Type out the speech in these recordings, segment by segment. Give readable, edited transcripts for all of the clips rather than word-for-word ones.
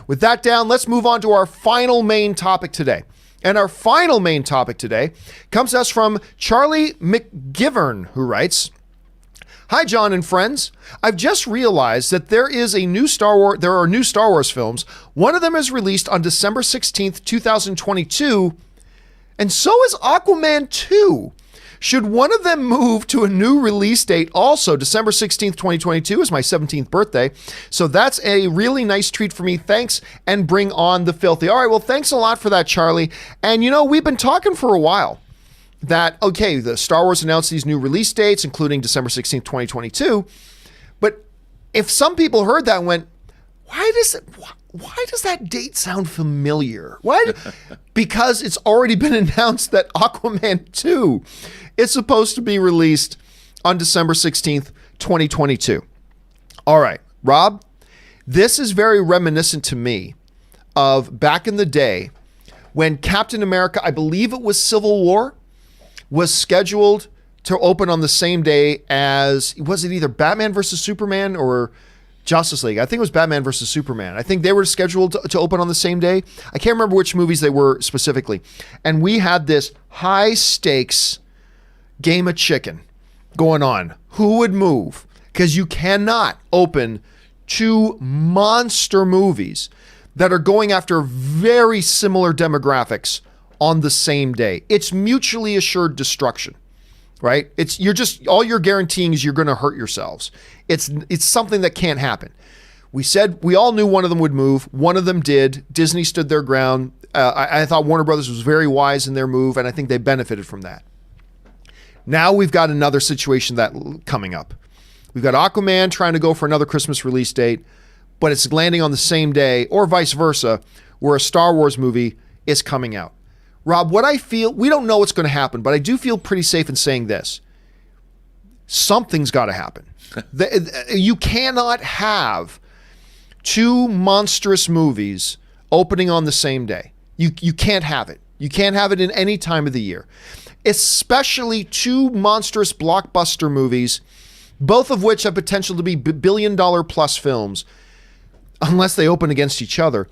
With that down, let's move on to our final main topic today. And our final main topic today comes to us from Charlie McGivern, who writes, "Hi, John and friends. I've just realized that there are new Star Wars films. One of them is released on December 16th, 2022, and so is Aquaman 2. Should one of them move to a new release date? Also, December 16th, 2022 is my 17th birthday. So that's a really nice treat for me. Thanks, and bring on the filthy." All right, well, thanks a lot for that, Charlie. And we've been talking for a while that, okay, the Star Wars announced these new release dates, including December 16th, 2022. But if some people heard that and went, why does that date sound familiar? Why? Because it's already been announced that Aquaman 2 is supposed to be released on December 16th, 2022. All right, Rob, this is very reminiscent to me of back in the day when Captain America, I believe it was Civil War, was scheduled to open on the same day as, was it either Batman versus Superman or Justice League? I think it was Batman versus Superman. I think they were scheduled to open on the same day. I can't remember which movies they were specifically. And we had this high stakes game of chicken going on. Who would move? Because you cannot open two monster movies that are going after very similar demographics on the same day. It's mutually assured destruction, right? All you're guaranteeing is you're going to hurt yourselves. It's something that can't happen. We said we all knew one of them would move. One of them did. Disney stood their ground. I thought Warner Brothers was very wise in their move, and I think they benefited from that. Now we've got another situation that coming up. We've got Aquaman trying to go for another Christmas release date, but it's landing on the same day, or vice versa, where a Star Wars movie is coming out. Rob, what I feel, we don't know what's going to happen, but I do feel pretty safe in saying this. Something's got to happen. You cannot have two monstrous movies opening on the same day. You can't have it. You can't have it in any time of the year. Especially two monstrous blockbuster movies, both of which have potential to be billion-dollar plus films, unless they open against each other,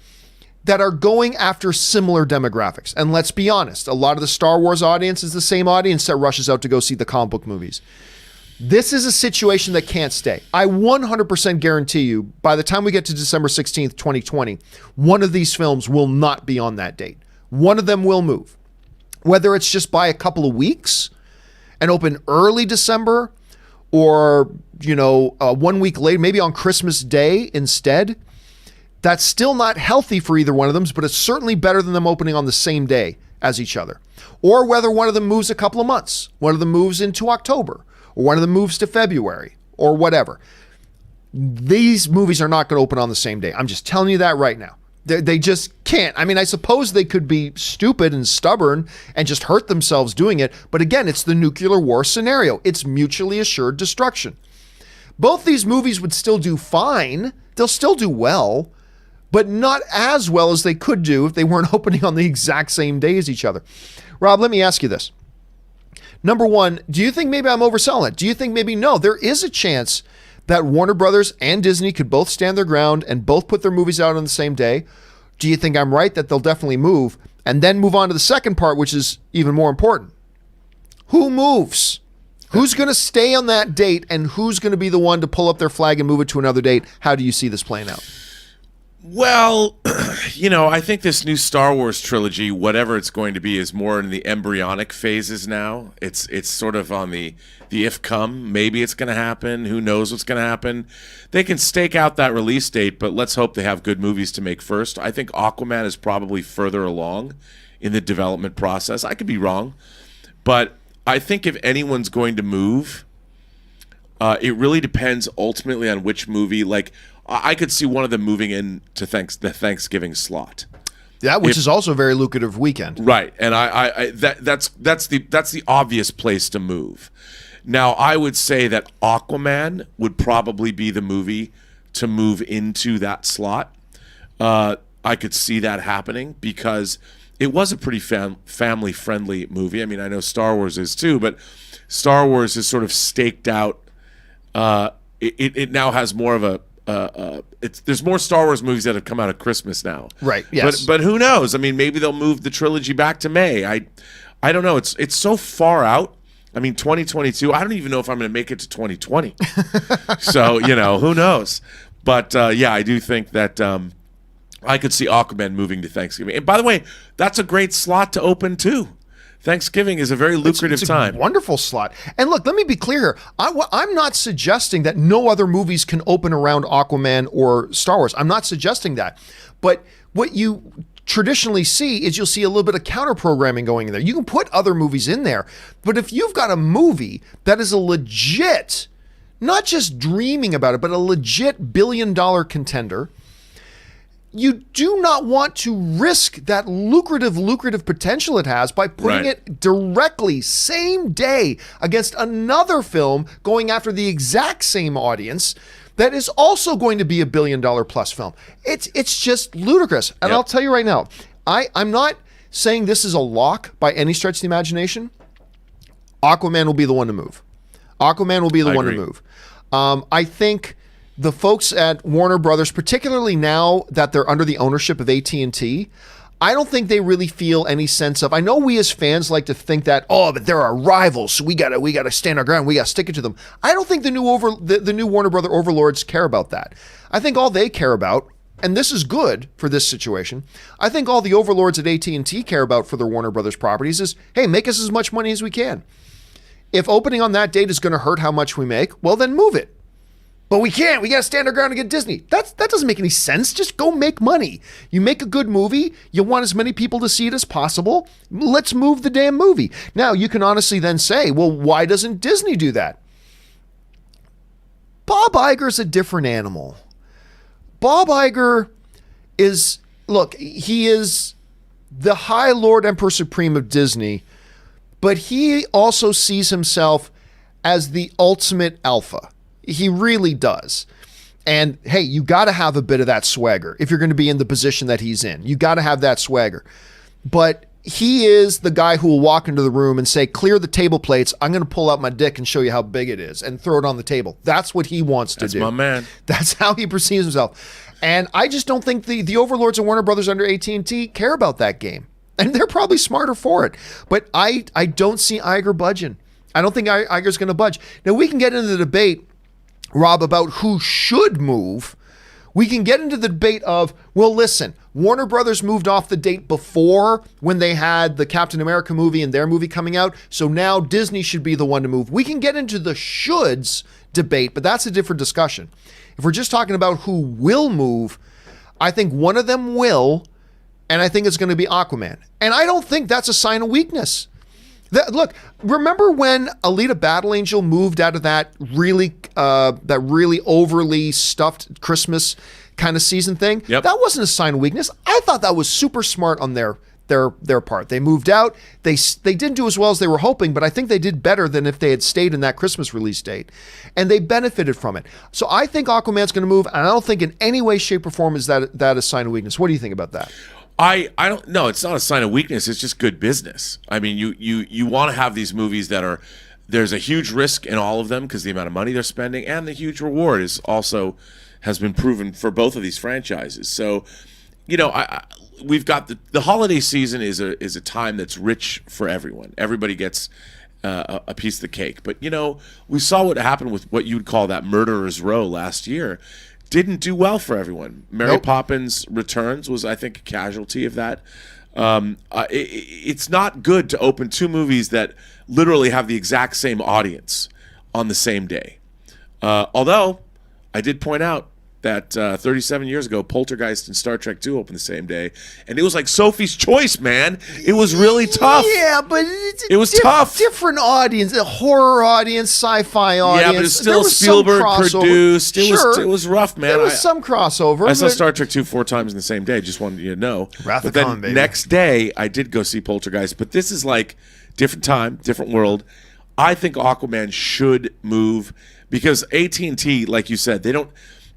that are going after similar demographics. And let's be honest, a lot of the Star Wars audience is the same audience that rushes out to go see the comic book movies. This is a situation that can't stay. I 100% guarantee you, by the time we get to December 16th, 2020, one of these films will not be on that date. One of them will move. Whether it's just by a couple of weeks and open early December, or 1 week later, maybe on Christmas Day instead, that's still not healthy for either one of them, but it's certainly better than them opening on the same day as each other. Or whether one of them moves a couple of months, one of them moves into October, or one of them moves to February, or whatever. These movies are not going to open on the same day. I'm just telling you that right now. They just can't. I mean, I suppose they could be stupid and stubborn and just hurt themselves doing it. But again, it's the nuclear war scenario. It's mutually assured destruction. Both these movies would still do fine. They'll still do well, but not as well as they could do if they weren't opening on the exact same day as each other. Rob, let me ask you this. Number one, do you think maybe I'm overselling it? Do you think maybe no, there is a chance that Warner Brothers and Disney could both stand their ground and both put their movies out on the same day? Do you think I'm right that they'll definitely move? And then move on to the second part, which is even more important. Who moves? Who's going to stay on that date, and who's going to be the one to pull up their flag and move it to another date? How do you see this playing out? Well, I think this new Star Wars trilogy, whatever it's going to be, is more in the embryonic phases now. It's sort of on the if come. Maybe it's going to happen. Who knows what's going to happen? They can stake out that release date, but let's hope they have good movies to make first. I think Aquaman is probably further along in the development process. I could be wrong, but I think if anyone's going to move, it really depends ultimately on which movie. Like, I could see one of them moving into the Thanksgiving slot. Yeah, which is also a very lucrative weekend. Right, and that's the obvious place to move. Now, I would say that Aquaman would probably be the movie to move into that slot. I could see that happening because it was a pretty family-friendly movie. I mean, I know Star Wars is too, but Star Wars is sort of staked out. It now has more of a there's more Star Wars movies that have come out at Christmas now. Right. Yes. But who knows? I mean, maybe they'll move the trilogy back to May. I don't know. It's so far out. I mean, 2022. I don't even know if I'm going to make it to 2020. So who knows? But yeah, I do think that I could see Aquaman moving to Thanksgiving. And by the way, that's a great slot to open too. Thanksgiving is a very lucrative time. Wonderful slot. And look, let me be clear here. I'm not suggesting that no other movies can open around Aquaman or Star Wars. I'm not suggesting that. But what you traditionally see is you'll see a little bit of counter programming going in there. You can put other movies in there. But if you've got a movie that is a legit, not just dreaming about it, but a legit billion-dollar contender, you do not want to risk that lucrative potential it has by putting it directly, same day, against another film going after the exact same audience that is also going to be a billion-dollar plus film. It's just ludicrous. And I'll tell you right now, I'm not saying this is a lock by any stretch of the imagination. Aquaman will be the one to move. Aquaman will be the one to move. I think the folks at Warner Brothers, particularly now that they're under the ownership of AT&T, I don't think they really feel any sense of, I know we as fans like to think that, but they're our rivals, so we gotta stand our ground, we gotta stick it to them. I don't think the new Warner Brother overlords care about that. I think all they care about, and this is good for this situation, I think all the overlords at AT&T care about for their Warner Brothers properties is, hey, make us as much money as we can. If opening on that date is gonna hurt how much we make, well then move it. But we can't. We got to stand our ground and get Disney. That doesn't make any sense. Just go make money. You make a good movie. You want as many people to see it as possible. Let's move the damn movie. Now, you can honestly then say, well, why doesn't Disney do that? Bob Iger's a different animal. Bob Iger is, look, he is the High Lord Emperor Supreme of Disney, but he also sees himself as the ultimate alpha. He really does. And hey, you got to have a bit of that swagger if you're going to be in the position that he's in. You got to have that swagger. But he is the guy who will walk into the room and say, clear the table plates. I'm going to pull out my dick and show you how big it is and throw it on the table. That's what he wants to do. That's my man. That's how he perceives himself. And I just don't think the overlords of Warner Brothers under AT&T care about that game. And they're probably smarter for it. But I don't see Iger budging. I don't think Iger's going to budge. Now, we can get into the debate, Rob, about who should move. We can get into the debate of, well, listen, Warner Brothers moved off the date before when they had the Captain America movie and their movie coming out, so now Disney should be the one to move. We can get into the shoulds debate, but that's a different discussion. If we're just talking about who will move, I think one of them will, and I think it's going to be Aquaman. And I don't think that's a sign of weakness. Look, remember when Alita Battle Angel moved out of that really overly stuffed Christmas kind of season thing? Yep. That wasn't a sign of weakness. I thought that was super smart on their part. They moved out. They didn't do as well as they were hoping, but I think they did better than if they had stayed in that Christmas release date. And they benefited from it. So I think Aquaman's going to move, and I don't think in any way, shape, or form is that a sign of weakness. What do you think about that? I don't know. It's not a sign of weakness. It's just good business. I mean, you want to have these movies that there's a huge risk in all of them because the amount of money they're spending and the huge reward has been proven for both of these franchises. So, we've got the holiday season is a time that's rich for everyone. Everybody gets a piece of the cake. But we saw what happened with what you would call that Murderer's Row last year. Didn't do well for everyone. Mary Poppins Returns was, I think, a casualty of that. It's not good to open two movies that literally have the exact same audience on the same day. Although, I did point out that 37 years ago, Poltergeist and Star Trek 2 opened the same day, and it was like Sophie's Choice, man. It was really tough. Yeah, but it was tough. Different audience, a horror audience, sci-fi audience. Yeah, but it's still Spielberg produced. It was rough, man. There was some crossover. I saw Star Trek 2 4 times in the same day. Just wanted you to know. Wrath but of then Khan, baby. Next day, I did go see Poltergeist. But this is like different time, different world. I think Aquaman should move because AT&T, like you said,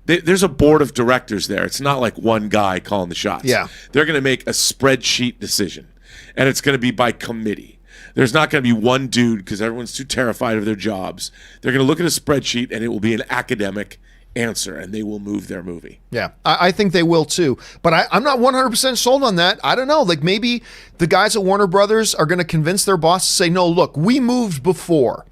there's a board of directors there. It's not like one guy calling the shots. Yeah. They're going to make a spreadsheet decision, and it's going to be by committee. There's not going to be one dude because everyone's too terrified of their jobs. They're going to look at a spreadsheet, and it will be an academic answer, and they will move their movie. Yeah, I think they will too. But I'm not 100% sold on that. I don't know. Like maybe the guys at Warner Brothers are going to convince their boss to say, no, look, we moved before.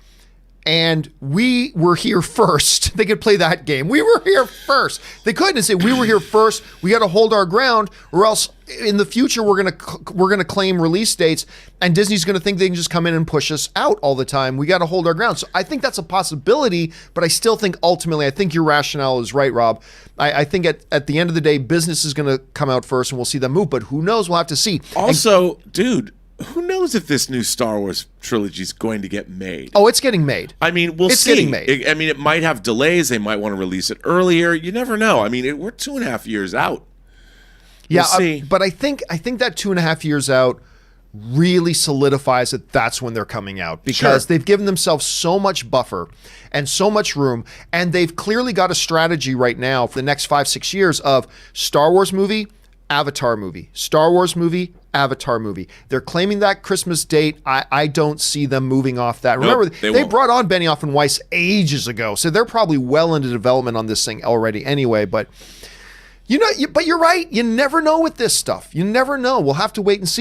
And we were here first. They could play that game. We were here first. They couldn't say we were here first. We got to hold our ground, or else in the future we're gonna claim release dates, and Disney's gonna think they can just come in and push us out all the time. We got to hold our ground. So I think that's a possibility, but I still think ultimately, I think your rationale is right, Rob. I think at the end of the day, business is gonna come out first, and we'll see them move. But who knows? We'll have to see. Also, dude, who knows if this new Star Wars trilogy is going to get made? Oh, it's getting made. I mean, we'll see. It's getting made. I mean, it might have delays. They might want to release it earlier. You never know. I mean, we're 2.5 years out. Yeah, We'll see. But I think that 2.5 years out really solidifies that that's when they're coming out, because they've given themselves so much buffer and so much room, and they've clearly got a strategy right now for the next 5-6 years of Star Wars movie, Avatar movie, Star Wars movie, Avatar movie. They're claiming that Christmas date. I don't see them moving off that. Nope, Remember, they they won't. brought on Benioff and Weiss ages ago, so they're probably well into development on this thing already anyway. But but you're right. You never know with this stuff. You never know. We'll have to wait and see.